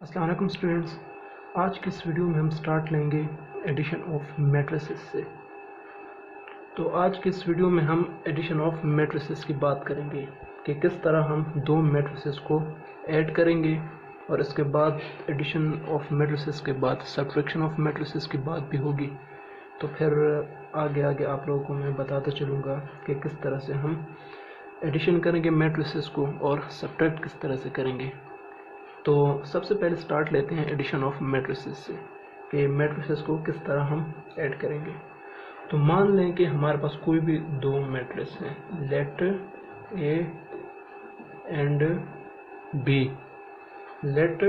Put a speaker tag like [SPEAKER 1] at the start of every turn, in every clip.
[SPEAKER 1] अस्सलाम वालेकुम स्टूडेंट्स। आज की इस वीडियो में हम स्टार्ट लेंगे एडिशन ऑफ मैट्रिसेस से। तो आज की इस वीडियो में हम एडिशन ऑफ मैट्रिसेस की बात करेंगे कि किस तरह हम दो मैट्रिसेस को ऐड करेंगे और इसके बाद एडिशन ऑफ मैट्रिसेस के बाद सब्ट्रैक्शन ऑफ मैट्रिसेस की बात भी होगी। तो फिर आगे आगे आप लोगों को मैं बताता चलूँगा कि किस तरह से हम एडिशन करेंगे मैट्रिसेस को और सब्ट्रैक्ट किस तरह से करेंगे। तो सबसे पहले स्टार्ट लेते हैं एडिशन ऑफ मैट्रिसेस से कि मैट्रिसेस को किस तरह हम ऐड करेंगे। तो मान लें कि हमारे पास कोई भी दो मैट्रिक्स हैं, let A and B, let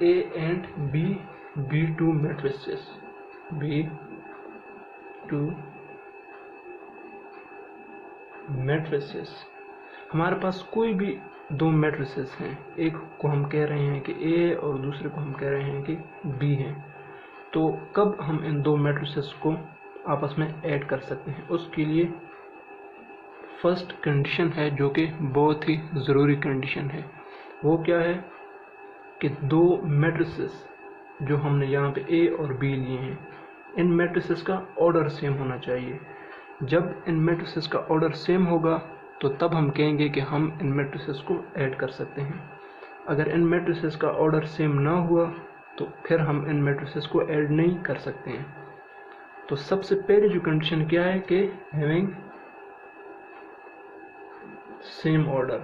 [SPEAKER 1] A and B two matrices, B two matrices. हमारे पास कोई भी दो मैट्रिसेस हैं, एक को हम कह रहे हैं कि ए और दूसरे को हम कह रहे हैं कि बी है। तो कब हम इन दो मैट्रिसेस को आपस में ऐड कर सकते हैं, उसके लिए फर्स्ट कंडीशन है जो कि बहुत ही ज़रूरी कंडीशन है। वो क्या है कि दो मैट्रिसेस जो हमने यहाँ पे ए और बी लिए हैं, इन मैट्रिसेस का ऑर्डर सेम होना चाहिए। जब इन मैट्रिसेस का ऑर्डर सेम होगा तो तब हम कहेंगे कि हम इन मैट्रिसेस को ऐड कर सकते हैं। अगर इन मैट्रिसेस का ऑर्डर सेम ना हुआ तो फिर हम इन मैट्रिसेस को ऐड नहीं कर सकते हैं। तो सबसे पहली जो कंडीशन क्या है कि हैविंग सेम ऑर्डर।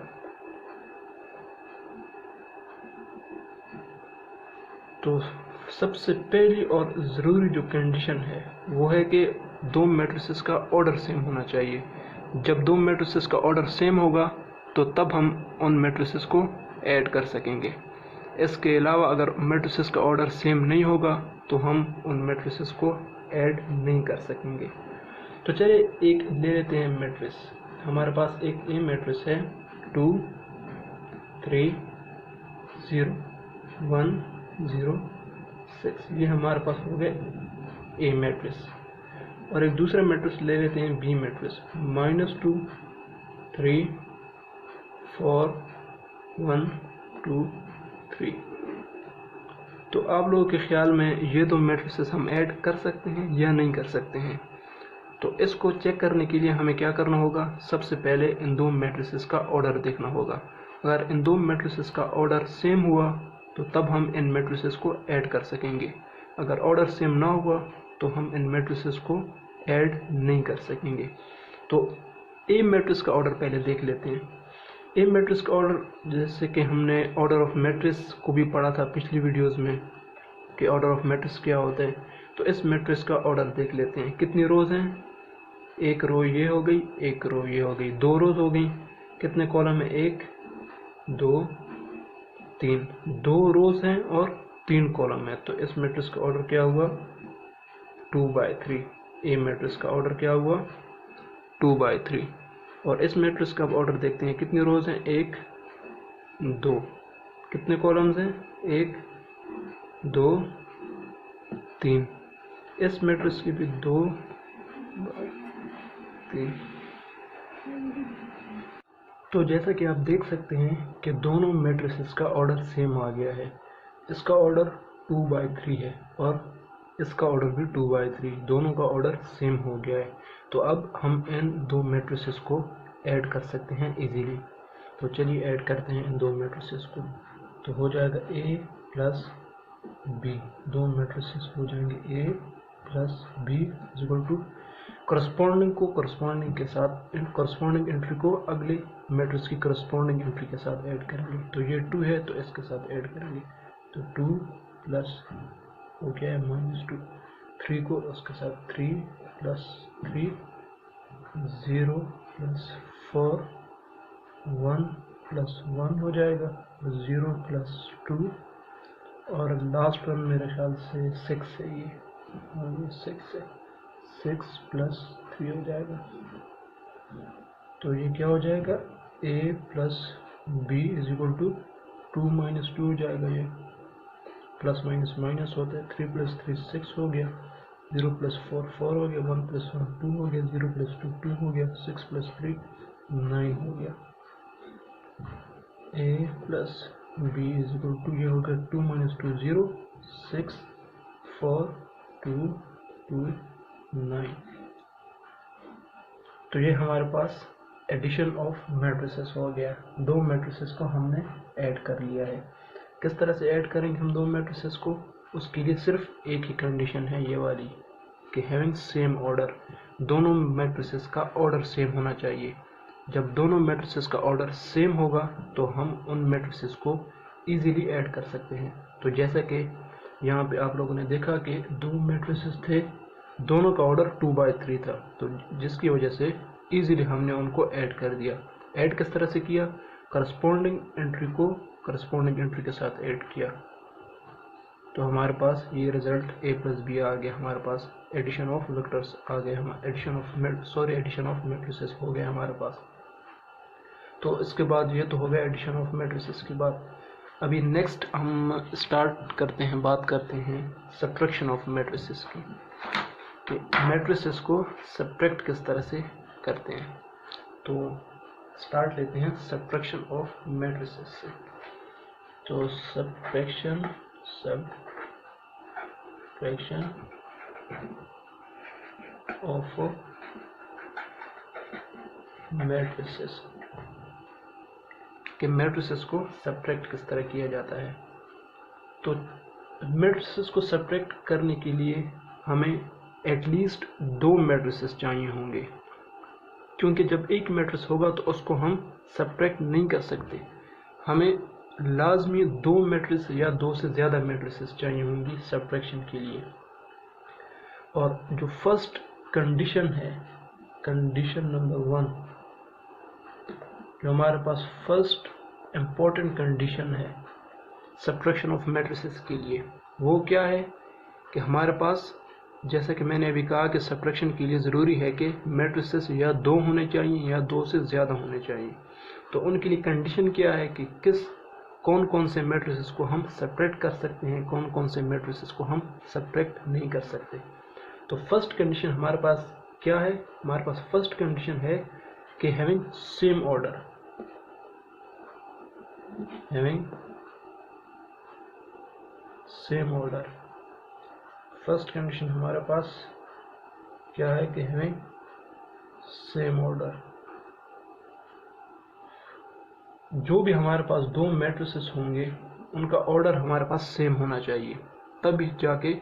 [SPEAKER 1] तो सबसे पहली और ज़रूरी जो कंडीशन है वो है कि दो मैट्रिसेस का ऑर्डर सेम होना चाहिए। जब दो मैट्रिसेस का ऑर्डर सेम होगा तो तब हम उन मैट्रिसेस को ऐड कर सकेंगे। इसके अलावा अगर मैट्रिसेस का ऑर्डर सेम नहीं होगा तो हम उन मैट्रिसेस को ऐड नहीं कर सकेंगे। तो चलिए एक ले लेते हैं मैट्रिक्स। हमारे पास एक ए मैट्रिक्स है 2 3 0 1 0 6, ये हमारे पास हो गए ए मैट्रिक्स। और एक दूसरा मैट्रिक्स ले लेते हैं बी मैट्रिक्स, -2 3 4 1 2 3। तो आप लोगों के ख्याल में ये दो मैट्रिसेस हम ऐड कर सकते हैं या नहीं कर सकते हैं? तो इसको चेक करने के लिए हमें क्या करना होगा, सबसे पहले इन दो मैट्रिसेस का ऑर्डर देखना होगा। अगर इन दो मैट्रिसेस का ऑर्डर सेम हुआ तो तब हम इन मैट्रिसेस को ऐड कर सकेंगे। अगर ऑर्डर सेम ना हुआ तो हम इन मैट्रिसेस को ऐड नहीं कर सकेंगे। तो ए मैट्रिक्स का ऑर्डर पहले देख लेते हैं। ए मैट्रिक्स का ऑर्डर, जैसे कि हमने ऑर्डर ऑफ मैट्रिक्स को भी पढ़ा था पिछली वीडियोस में कि ऑर्डर ऑफ मैट्रिक्स क्या होता है। तो इस मैट्रिक्स का ऑर्डर देख लेते हैं। कितनी रोज हैं, एक रो ये हो गई, एक रो ये हो गई, दो रोज हो गई। कितने कॉलम है, 1 2 3, दो रोज हैं और 3 कॉलम है। तो इस मैट्रिक्स का ऑर्डर क्या हुआ, 2/3। ए मैट्रिक्स का ऑर्डर क्या हुआ, 2/3। और इस मैट्रिक्स का ऑर्डर देखते हैं, कितनी रोज हैं, 1 2, कितने कॉलम्स हैं, 1 2 3। इस मैट्रिक्स की भी 2/3। तो जैसा कि आप देख सकते हैं कि दोनों मैट्रिसेस का ऑर्डर सेम आ गया है। इसका ऑर्डर 2/3 है और इसका ऑर्डर भी 2/3, दोनों का ऑर्डर सेम हो गया है। तो अब हम इन दो मैट्रिसेस को ऐड कर सकते हैं इजीली। तो चलिए ऐड करते हैं इन दो मैट्रिसेस को। तो हो जाएगा ए प्लस बी, दो मैट्रिसेस हो जाएंगे A plus B equal to corresponding को करस्पॉन्डिंग के साथ, करस्पॉन्डिंग एंट्री को अगले मैट्रिक्स की करस्पॉन्डिंग एंट्री के साथ ऐड करेंगे। तो ये 2 है तो इसके साथ ऐड करेंगे। तो 2 प्लस हो गया है -2, 3 को उसके साथ 3 प्लस 3, 0 प्लस 4, 1 प्लस 1 हो जाएगा, 0 प्लस 2, और लास्ट वन मेरे ख्याल से 6 है ये, और ये 6 है, 6 प्लस 3 हो जाएगा। तो ये क्या हो जाएगा, a plus B is equal to 2 - 2 हो जाएगा। ये प्लस माइनस माइनस होता है, 3 प्लस 3 6 हो गया, 0 प्लस 4 4 हो गया, 1 प्लस 1 2 हो गया, 0 प्लस 2 2 हो गया, 6 प्लस 3 9 हो गया। a plus B is equal to, ये हो गया 2 माइनस 2 0, 6 4 2 2 9। तो ये हमारे पास एडिशन ऑफ मैट्रिसेस हो गया। दो मैट्रिसेस को हमने ऐड कर लिया है। किस तरह से ऐड करेंगे हम दो मैट्रिसेस को, उसके लिए सिर्फ एक ही कंडीशन है ये वाली कि हैविंग सेम ऑर्डर, दोनों मैट्रिसेस का ऑर्डर सेम होना चाहिए। जब दोनों मैट्रिसेस का ऑर्डर सेम होगा तो हम उन मैट्रिसेस को इजीली ऐड कर सकते हैं। तो जैसा कि यहाँ पे आप लोगों ने देखा कि दो मैट्रिसेस थे, दोनों का ऑर्डर 2/3 था, तो जिसकी वजह से इजीली हमने उनको ऐड कर दिया। ऐड किस तरह से किया, करस्पॉन्डिंग एंट्री को करस्पॉन्डिंग एंट्री के साथ ऐड किया, तो हमारे पास ये रिजल्ट a प्लस बी आ गया। हमारे पास एडिशन ऑफ वेक्टर्स आ गए, एडिशन ऑफ मैट्रिसेस हो गया हमारे पास। तो इसके बाद ये तो हो गया एडिशन ऑफ मैट्रिसेस के बाद। अभी नेक्स्ट हम स्टार्ट करते हैं, बात करते हैं सब्ट्रैक्शन ऑफ मैट्रिसेस की, कि मैट्रिसेस को सब्ट्रैक्ट किस तरह से करते हैं। तो स्टार्ट लेते हैं सब्ट्रैक्शन ऑफ मैट्रिसेस से। तो सब्ट्रैक्शन ऑफ मैट्रिसेस, कि मैट्रिसेस को सब्ट्रैक्ट किस तरह किया जाता है। तो मैट्रिसेस को सब्ट्रैक्ट करने के लिए हमें एटलीस्ट दो मैट्रिसेस चाहिए होंगे, क्योंकि जब एक मैट्रिक्स होगा तो उसको हम सब्ट्रैक्ट नहीं कर सकते। हमें लाजमी दो मैट्रिक्स या दो से ज़्यादा मैट्रिसेस चाहिए होंगी सब्ट्रैक्शन के लिए। और जो फर्स्ट कंडीशन है, कंडीशन नंबर 1, जो हमारे पास फर्स्ट इम्पोर्टेंट कंडीशन है सब्ट्रैक्शन ऑफ मैट्रिसेस के लिए, वो क्या है कि हमारे पास, जैसा कि मैंने अभी कहा कि सब्ट्रैक्शन के लिए ज़रूरी है कि मैट्रिसेस या दो होने चाहिए या दो से ज़्यादा होने चाहिए। तो उनके लिए कंडीशन क्या है कि कौन कौन से मैट्रिसेस को हम सब्ट्रैक्ट कर सकते हैं, कौन कौन से मैट्रिसेस को हम सब्ट्रैक्ट नहीं कर सकते। तो फर्स्ट कंडीशन हमारे पास क्या है, हमारे पास फर्स्ट कंडीशन है कि having same order, having same order. First condition हमारे पास क्या है कि हैविंग सेम ऑर्डर। जो भी हमारे पास दो मैट्रिसेस होंगे उनका ऑर्डर हमारे पास सेम होना चाहिए, तभी जाके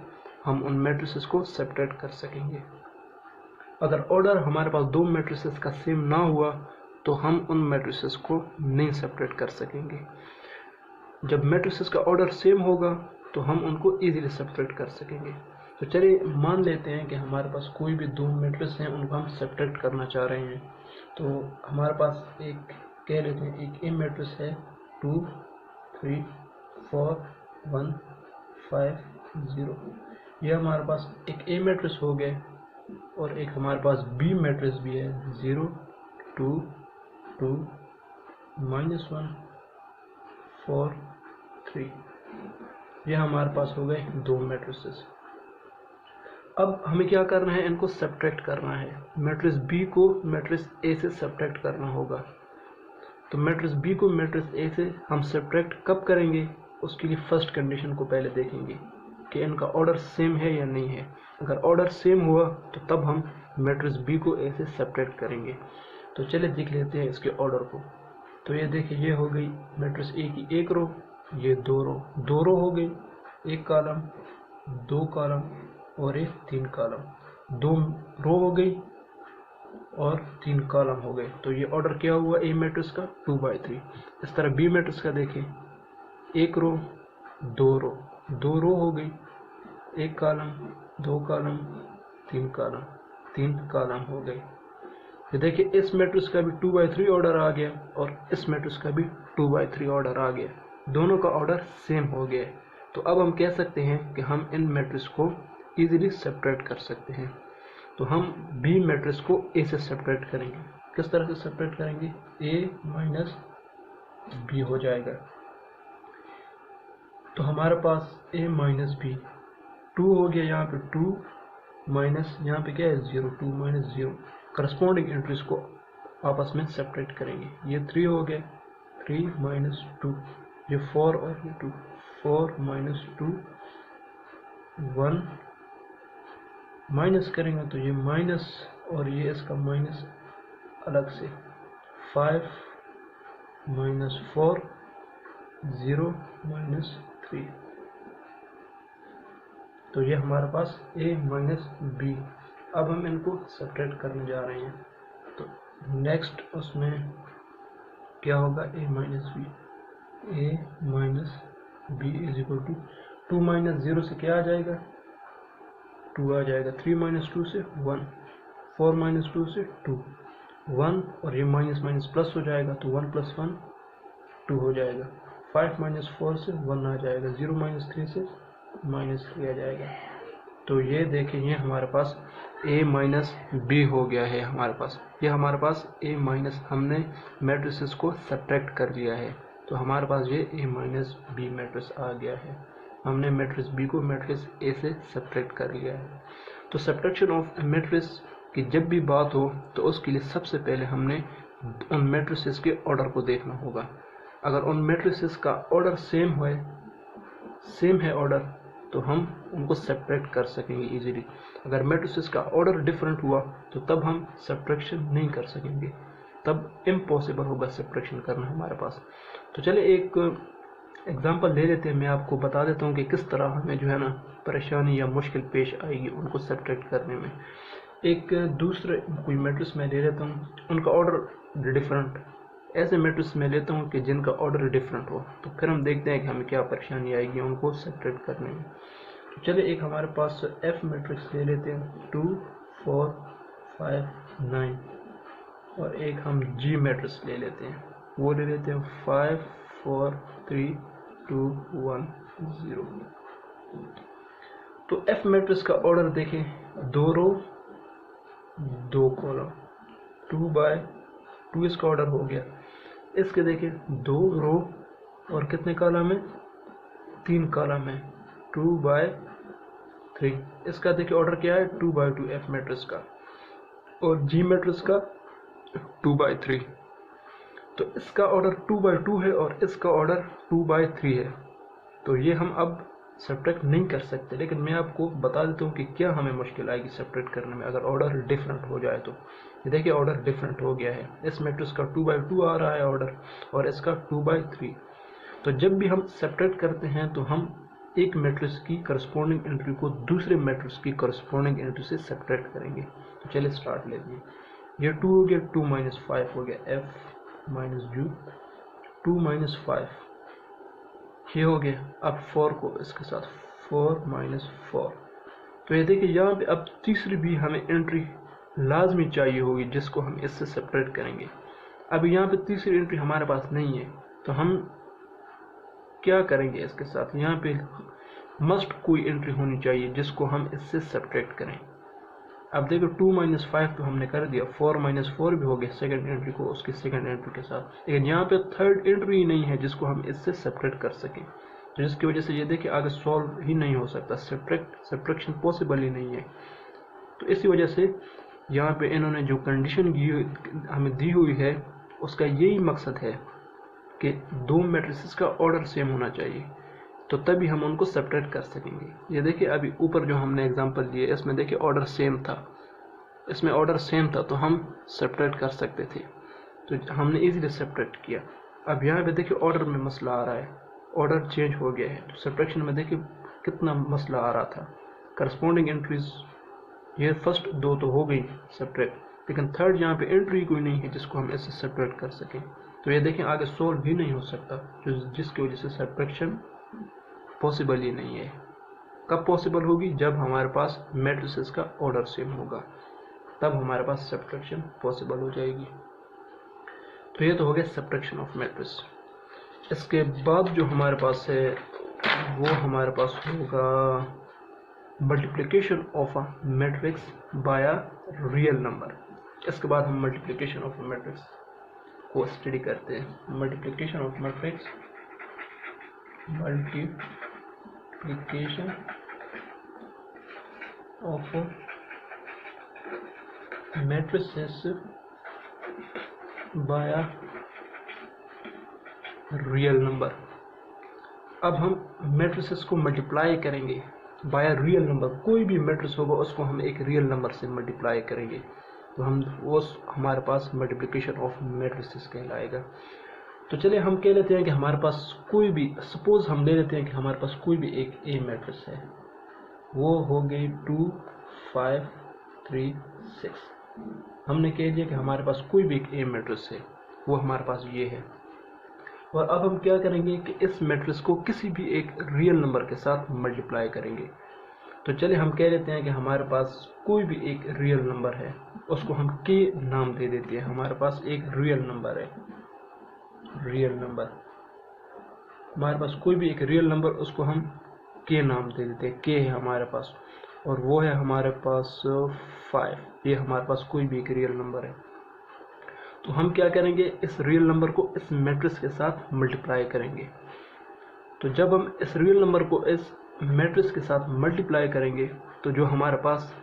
[SPEAKER 1] हम उन मैट्रिसेस को सब्ट्रैक्ट कर सकेंगे। अगर ऑर्डर हमारे पास दो मैट्रिसेस का सेम ना हुआ तो हम उन मैट्रिसेस को नहीं सब्ट्रैक्ट कर सकेंगे। जब मैट्रिसेस का ऑर्डर सेम होगा तो हम उनको इजीली सब्ट्रैक्ट कर सकेंगे। तो चलिए मान लेते हैं कि हमारे पास कोई भी दो मैट्रिक्स हैं, उनको हम सब्ट्रैक्ट करना चाह रहे हैं। तो हमारे पास एक कह लेते हैं, एक ए मैट्रिक्स है 2 3 4 1 5 0। यह हमारे पास एक ए मैट्रिक्स हो गया, और एक हमारे पास बी मैट्रिक्स भी है 0 2 2 -1 4 3। यह हमारे पास हो गए दो मैट्रिसेस। अब हमें क्या करना है, इनको सब्ट्रैक्ट करना है। मैट्रिक्स बी को मैट्रिक्स ए से सब्ट्रैक्ट करना होगा। तो मैट्रिक्स बी को मैट्रिक्स ए से हम सब्ट्रैक्ट कब करेंगे, उसके लिए फर्स्ट कंडीशन को पहले देखेंगे कि इनका ऑर्डर सेम है या नहीं है। अगर ऑर्डर सेम हुआ तो तब हम मैट्रिक्स बी को ए से सब्ट्रैक्ट करेंगे। तो चलिए देख लेते हैं इसके ऑर्डर को। तो ये देखिए, ये हो गई मैट्रिक्स ए की एक रो, ये दो रो हो गई, एक कॉलम, दो कॉलम और एक 3 कॉलम। दो रो हो गई और 3 कॉलम हो गए। तो ये ऑर्डर क्या हुआ ए मैट्रिक्स का 2/3। इस तरह बी मैट्रिक्स का देखें, एक रो, दो रो हो गई, एक कॉलम, दो कॉलम, 3 कॉलम, 3 कॉलम हो गए। ये देखिए, इस मैट्रिक्स का भी 2/3 ऑर्डर आ गया और इस मैट्रिक्स का भी 2/3 ऑर्डर आ गया, दोनों का ऑर्डर सेम हो गया। तो अब हम कह सकते हैं कि हम इन मैट्रिक्स को इजीली सब्ट्रैक्ट कर सकते हैं। तो हम बी मैट्रिक्स को ए से सब्ट्रैक्ट करेंगे। किस तरह से सब्ट्रैक्ट करेंगे, ए माइनस बी हो जाएगा। तो हमारे पास ए माइनस बी 2 हो गया, यहाँ पे 2 माइनस यहाँ पे क्या है 0, 2 माइनस 0। करस्पॉन्डिंग एंट्रीज को आपस में सब्ट्रैक्ट करेंगे। ये 3 हो गया, 3 माइनस 2, ये 4 और ये 2, 4 माइनस 2, 1 माइनस करेंगे तो ये माइनस और ये इसका माइनस अलग से, 5 माइनस 4, 0 माइनस 3। तो ये हमारे पास a माइनस बी। अब हम इनको सब्ट्रैक्ट करने जा रहे हैं। तो नेक्स्ट उसमें क्या होगा, a minus B, a minus B is equal to 2 minus 0 से क्या आ जाएगा, 2 आ जाएगा, 3 माइनस 2 से 1, 4 माइनस 2 से 2, 1 और ये माइनस माइनस प्लस हो जाएगा तो 1 प्लस 1 2 हो जाएगा, 5 माइनस 4 से 1 आ जाएगा, 0 माइनस 3 से माइनस 3 आ जाएगा। तो ये देखें, ये हमारे पास a माइनस बी हो गया है हमारे पास। ये हमारे पास a माइनस, हमने मैट्रिसेस को सब्ट्रैक्ट कर लिया है, तो हमारे पास ये a माइनस बी मैट्रिक्स आ गया है। हमने मैट्रिक्स b को मैट्रिक्स a से सब्ट्रैक्ट कर लिया है। तो सब्ट्रैक्शन ऑफ मैट्रिक्स की जब भी बात हो तो उसके लिए सबसे पहले हमने उन मैट्रिसेस के ऑर्डर को देखना होगा। अगर उन मैट्रिसेस का ऑर्डर सेम है ऑर्डर, तो हम उनको सब्ट्रैक्ट कर सकेंगे इजीली। अगर मैट्रिसेस का ऑर्डर डिफरेंट हुआ तो तब हम सब्ट्रैक्शन नहीं कर सकेंगे, तब इम्पॉसिबल होगा सब्ट्रैक्शन करना हमारे पास। तो चलिए एक एग्जांपल ले लेते हैं, मैं आपको बता देता हूँ कि किस तरह हमें जो है ना परेशानी या मुश्किल पेश आएगी उनको सब्ट्रैक्ट करने में। एक दूसरे कोई मैट्रिक्स मैं ले लेता हूँ, उनका ऑर्डर डिफरेंट, ऐसे मैट्रिक्स में लेता हूँ कि जिनका ऑर्डर डिफरेंट हो, तो फिर हम देखते हैं कि हमें क्या परेशानी आएगी उनको सब्ट्रैक्ट करने में। तो चलिए एक हमारे पास एफ मैट्रिक्स ले लेते हैं, 2 4 5 9, और एक हम जी मैट्रिक्स ले लेते हैं, वो ले लेते हैं 5 4 3 2 1 0। तो एफ मैट्रिक्स का ऑर्डर देखें, 2 रो 2 कॉलम, 2 बाय 2 इसका ऑर्डर हो गया। इसके देखिए 2 रो और कितने कॉलम है, 3 कॉलम है, 2 बाय 3। इसका देखिए ऑर्डर क्या है, 2 बाय 2 एफ मैट्रिक्स का, और जी मैट्रिक्स का 2 बाय 3। तो इसका ऑर्डर 2 बाय 2 है और इसका ऑर्डर 2 बाय 3 है। तो ये हम अब सब्ट्रैक्ट नहीं कर सकते, लेकिन मैं आपको बता देता हूँ कि क्या हमें मुश्किल आएगी सब्ट्रैक्ट करने में अगर ऑर्डर डिफरेंट हो जाए। तो ये देखिए ऑर्डर डिफरेंट हो गया है, इस मैट्रिक्स का 2 बाय 2 आ रहा है ऑर्डर और इसका 2 बाय 3। तो जब भी हम सब्ट्रैक्ट करते हैं तो हम एक मैट्रिक्स की करस्पॉन्डिंग एंट्री को दूसरे मैट्रिक्स की करस्पॉन्डिंग एंट्री से सब्ट्रैक्ट करेंगे। तो चलिए स्टार्ट लेंगे, ये 2 हो गया, 2 माइनस 5 हो गया, एफ माइनस यू, 2 माइनस 5 ये हो गया। अब 4 को इसके साथ, 4 माइनस 4। तो ये देखिए यहाँ पे अब तीसरी भी हमें एंट्री लाजमी चाहिए होगी जिसको हम इससे सेपरेट करेंगे। अब यहाँ पे तीसरी एंट्री हमारे पास नहीं है, तो हम क्या करेंगे इसके साथ, यहाँ पे मस्ट कोई एंट्री होनी चाहिए जिसको हम इससे सब्ट्रैक्ट करें। अब देखो 2 माइनस 5 तो हमने कर दिया, 4 माइनस 4 भी हो गया सेकंड एंट्री को उसकी सेकंड एंट्री के साथ, लेकिन यहाँ पे थर्ड एंट्री ही नहीं है जिसको हम इससे सब्ट्रैक्ट कर सकें। तो जिसकी वजह से ये देखिए आगे सॉल्व ही नहीं हो सकता, सब्ट्रैक्शन पॉसिबल ही नहीं है। तो इसी वजह से यहाँ पे इन्होंने जो कंडीशन हमें दी हुई है उसका यही मकसद है कि दो मैट्रिसेस का ऑर्डर सेम होना चाहिए, तो तभी हम उनको सेपरेट कर सकेंगे। ये देखिए अभी ऊपर जो हमने एग्जांपल दिए इसमें देखिए ऑर्डर सेम था, इसमें ऑर्डर सेम था तो हम सेपरेट कर सकते थे, तो हमने इजीली सेपरेट किया। अब यहाँ पे देखिए ऑर्डर में मसला आ रहा है, ऑर्डर चेंज हो गया है, तो सेपरेशन में देखिए कितना मसला आ रहा था। करस्पॉन्डिंग एंट्रीज ये फर्स्ट दो तो हो गई सेपरेट, लेकिन थर्ड यहाँ पे एंट्री कोई नहीं है जिसको हम इससे सेपरेट कर सकें। तो ये देखें आगे सोल्व भी नहीं हो सकता, जिसकी वजह से सेपरेशन पॉसिबल ही नहीं है। कब पॉसिबल होगी, जब हमारे पास मैट्रिसेस का ऑर्डर सेम होगा, तब हमारे पास सब्ट्रैक्शन पॉसिबल हो जाएगी। तो ये तो हो गया सब्ट्रैक्शन ऑफ मैट्रिक्स। इसके बाद जो हमारे पास है वो हमारे पास होगा multiplication of a matrix by a real number. इसके बाद हम मल्टीप्लिकेशन ऑफ अ मैट्रिक्स को स्टडी करते हैं। Multiplication of matrix, multiplication of matrices by a real number. अब हम मैट्रिसेस को मल्टीप्लाई करेंगे बाय रियल नंबर। कोई भी मैट्रिक्स होगा उसको हम एक रियल नंबर से मल्टीप्लाई करेंगे, तो हम वो हमारे पास मल्टीप्लिकेशन ऑफ मैट्रिसेस कहलाएगा। तो चलिए हम कह लेते हैं कि हमारे पास कोई भी, सपोज हम ले लेते हैं कि हमारे पास कोई भी एक ए मैट्रिक्स है, वो हो गई 2 5 3 6। हमने कह दिया कि हमारे पास कोई भी एक ए मैट्रिक्स है, वो हमारे पास ये है। और अब हम क्या करेंगे कि इस मैट्रिक्स को किसी भी एक रियल नंबर के साथ मल्टीप्लाई करेंगे। तो चलिए हम कह लेते हैं कि हमारे पास कोई भी एक रियल नंबर है, उसको हम के नाम दे देते हैं। हमारे पास एक रियल नंबर है, रियल नंबर, हमारे पास कोई भी एक रियल नंबर, उसको हम के नाम दे देते हैं। के है हमारे पास, और वो है हमारे पास 5। ये हमारे पास कोई भी एक रियल नंबर है। तो हम क्या करेंगे, इस रियल नंबर को इस मैट्रिक्स के साथ मल्टीप्लाई करेंगे। तो जब हम इस रियल नंबर को इस मैट्रिक्स के साथ मल्टीप्लाई करेंगे, तो जो हमारे पास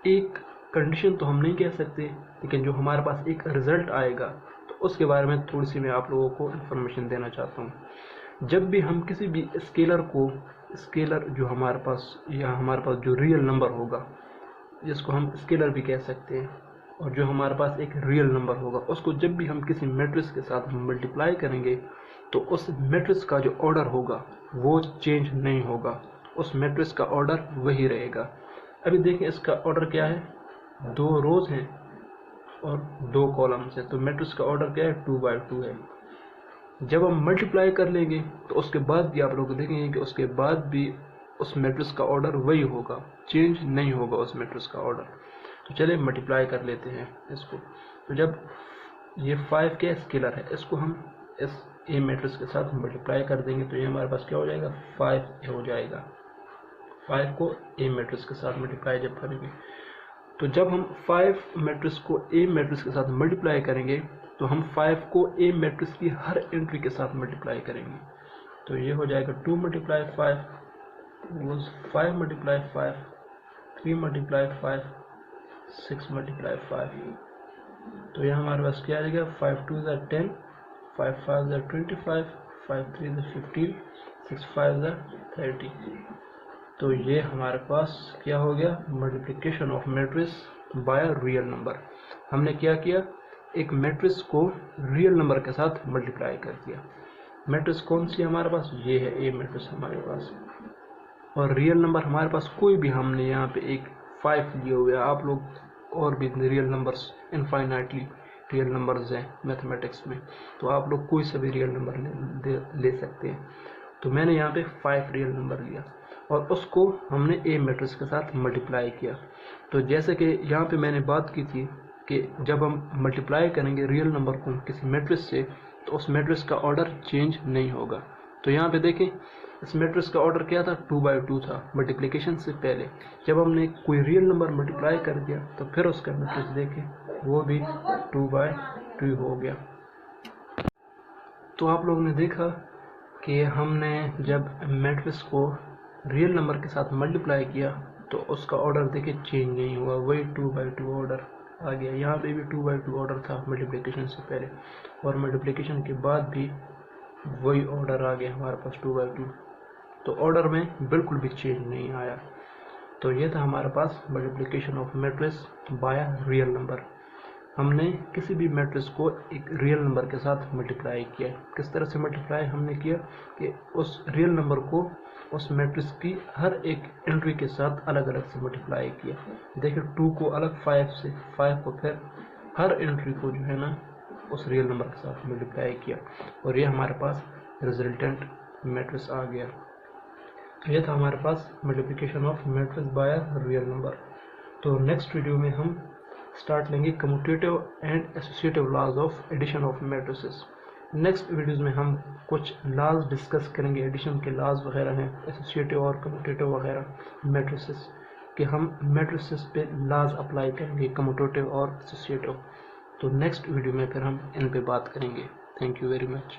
[SPEAKER 1] एक कंडीशन तो हम नहीं कह सकते, लेकिन जो हमारे पास एक रिजल्ट आएगा, तो उसके बारे में थोड़ी सी मैं आप लोगों को इन्फॉर्मेशन देना चाहता हूँ। जब भी हम किसी भी स्केलर को, स्केलर जो हमारे पास, या हमारे पास जो रियल नंबर होगा, जिसको हम स्केलर भी कह सकते हैं, और जो हमारे पास एक रियल नंबर होगा, उसको जब भी हम किसी मैट्रिक्स के साथ मल्टीप्लाई करेंगे, तो उस मैट्रिक्स का जो ऑर्डर होगा वो चेंज नहीं होगा, उस मैट्रिक्स का ऑर्डर वही रहेगा। अभी देखें इसका ऑर्डर क्या है, 2 रोज हैं और 2 कॉलम्स हैं, तो मैट्रिक्स का ऑर्डर क्या है, 2 बाई 2 है। जब हम मल्टीप्लाई कर लेंगे, तो उसके बाद भी आप लोग देखेंगे कि उसके बाद भी उस मैट्रिक्स का ऑर्डर वही होगा, चेंज नहीं होगा उस मैट्रिक्स का ऑर्डर। तो चलिए मल्टीप्लाई कर लेते हैं इसको। तो जब ये 5 के स्केलर है, इसको हम इस ए मैट्रिक्स के साथ मल्टीप्लाई कर देंगे, तो ये हमारे पास क्या हो जाएगा, 5 हो जाएगा। 5 को ए मैट्रिक्स के साथ मल्टीप्लाई जब करेंगे, तो जब हम 5 मैट्रिक्स को ए मैट्रिक्स के साथ मल्टीप्लाई करेंगे, तो हम 5 को ए मैट्रिक्स की हर एंट्री के साथ मल्टीप्लाई करेंगे। तो ये हो जाएगा 2 मल्टीप्लाई 5 5 मल्टीप्लाई 5, 3 मल्टीप्लाई 5, 6 मल्टीप्लाई 5। तो यह हमारे पास क्या आ जाएगा, 5 2 ज़ा 10, 5 5 ज़ा 25, 5 3 ज़ा 15, 6 5 ज़ा 30। तो ये हमारे पास क्या हो गया, multiplication of matrix by real number. हमने क्या किया, एक मैट्रिक्स को रियल नंबर के साथ मल्टीप्लाई कर दिया। मैट्रिक्स कौन सी है हमारे पास, ये है ए मैट्रिक्स हमारे पास। और रियल नंबर हमारे पास कोई भी, हमने यहाँ पे एक 5 लिए हुए हैं। आप लोग और भी real numbers, infinitely real numbers हैं मैथमेटिक्स में, तो आप लोग कोई सा भी रियल नंबर ले सकते हैं। तो मैंने यहाँ पे 5 रियल नंबर लिया और उसको हमने ए मैट्रिक्स के साथ मल्टीप्लाई किया। तो जैसे कि यहाँ पे मैंने बात की थी कि जब हम मल्टीप्लाई करेंगे रियल नंबर को किसी मैट्रिक्स से, तो उस मैट्रिक्स का ऑर्डर चेंज नहीं होगा। तो यहाँ पे देखें, इस मैट्रिक्स का ऑर्डर क्या था, 2 बाई 2 था मल्टीप्लिकेशन से पहले। जब हमने कोई रियल नंबर मल्टीप्लाई कर दिया, तो फिर उसका मैट्रिक्स देखें, वो भी 2 बाई 2 हो गया। तो आप लोगों ने देखा कि हमने जब मैट्रिक्स को रियल नंबर के साथ मल्टीप्लाई किया, तो उसका ऑर्डर देखिए चेंज नहीं हुआ, वही 2 बाई 2 ऑर्डर आ गया। यहाँ पे भी 2 बाई 2 ऑर्डर था मल्टीप्लिकेशन से पहले, और मल्टीप्लिकेशन के बाद भी वही ऑर्डर आ गया हमारे पास 2 बाई 2। तो ऑर्डर में बिल्कुल भी चेंज नहीं आया। तो ये था हमारे पास multiplication of matrix by real number. हमने किसी भी मैट्रिक्स को एक रियल नंबर के साथ मल्टीप्लाई किया। किस तरह से मल्टीप्लाई हमने किया कि उस रियल नंबर को उस मैट्रिक्स की हर एक एंट्री के साथ अलग अलग से मल्टीप्लाई किया। देखिए 2 को अलग 5 से, 5 को फिर हर एंट्री को जो है ना उस रियल नंबर के साथ मल्टीप्लाई किया, और ये हमारे पास रिजल्टेंट मैट्रिक्स आ गया। तो ये था हमारे पास multiplication of matrix by real number. तो नेक्स्ट वीडियो में हम स्टार्ट लेंगे commutative and associative laws of addition of matrices. Next videos में हम कुछ लॉज डिस्कस करेंगे, एडिशन के लॉज वगैरह हैं, एसोसिएटिव और कम्यूटेटिव वगैरह मैट्रिसेस कि हम मैट्रिसेस पे लॉज अप्लाई करेंगे, कम्यूटेटिव और एसोसिएटिव। तो नेक्स्ट वीडियो में फिर हम इन पे बात करेंगे। Thank you very much.